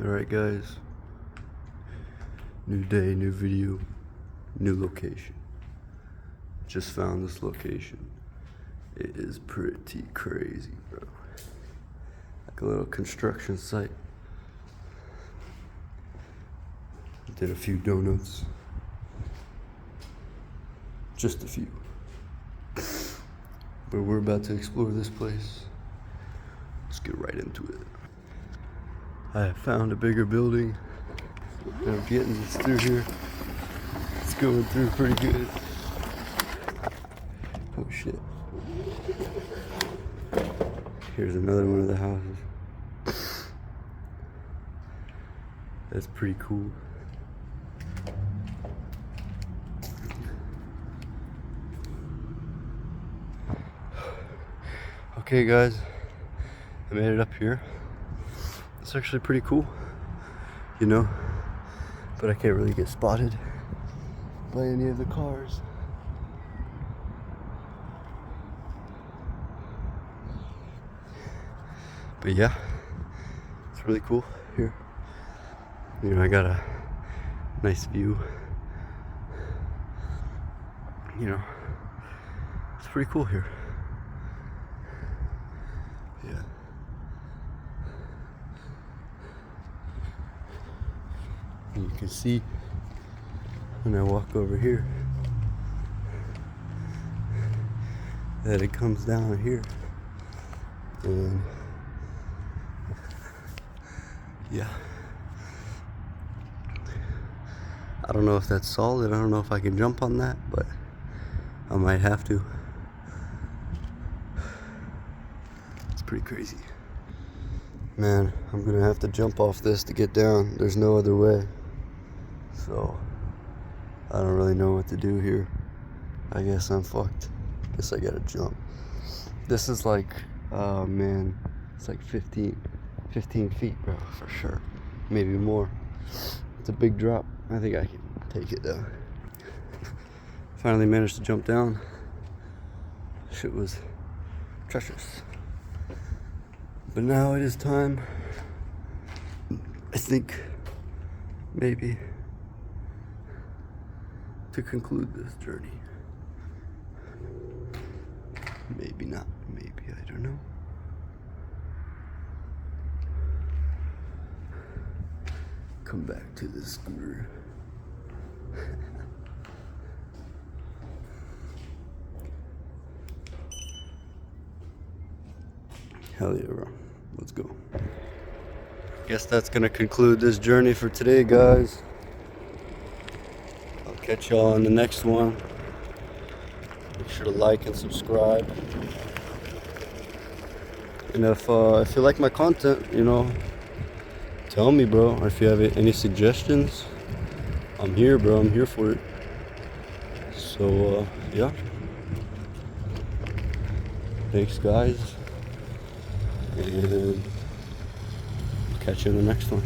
Alright guys, new day, new video, new location. Just found this location. It is pretty crazy, bro. Like a little construction site. Did a few donuts. Just a few. But we're about to explore this place. Let's get right into it. I have found a bigger building. And I'm getting this through here. It's going through pretty good. Oh shit. Here's another one of the houses. That's pretty cool. Okay guys, I made it up here. It's actually pretty cool, you know, but I can't really get spotted by any of the cars. But yeah, it's really cool here. You know, I got a nice view. You know, it's pretty cool here. Yeah. And you can see when I walk over here that it comes down here. And yeah. I don't know if that's solid. I don't know if I can jump on that, but I might have to. It's pretty crazy. Man, I'm gonna have to jump off this to get down. There's no other way. So, I don't really know what to do here. I guess I'm fucked. Guess I gotta jump. This is like, oh man, it's like 15 feet, bro, for sure. Maybe more. It's a big drop. I think I can take it though. Finally managed to jump down. Shit was treacherous. But now it is time, I think, maybe, to conclude this journey. Maybe not, maybe, I don't know. Come back to the scooter. Hell yeah, bro. Let's go. Guess that's gonna conclude this journey for today, guys. I'll catch y'all on the next one. Make sure to like and subscribe. And if you like my content, you know, tell me, bro. Or if you have any suggestions, I'm here, bro. I'm here for it. So, yeah. Thanks, guys. And catch you in the next one.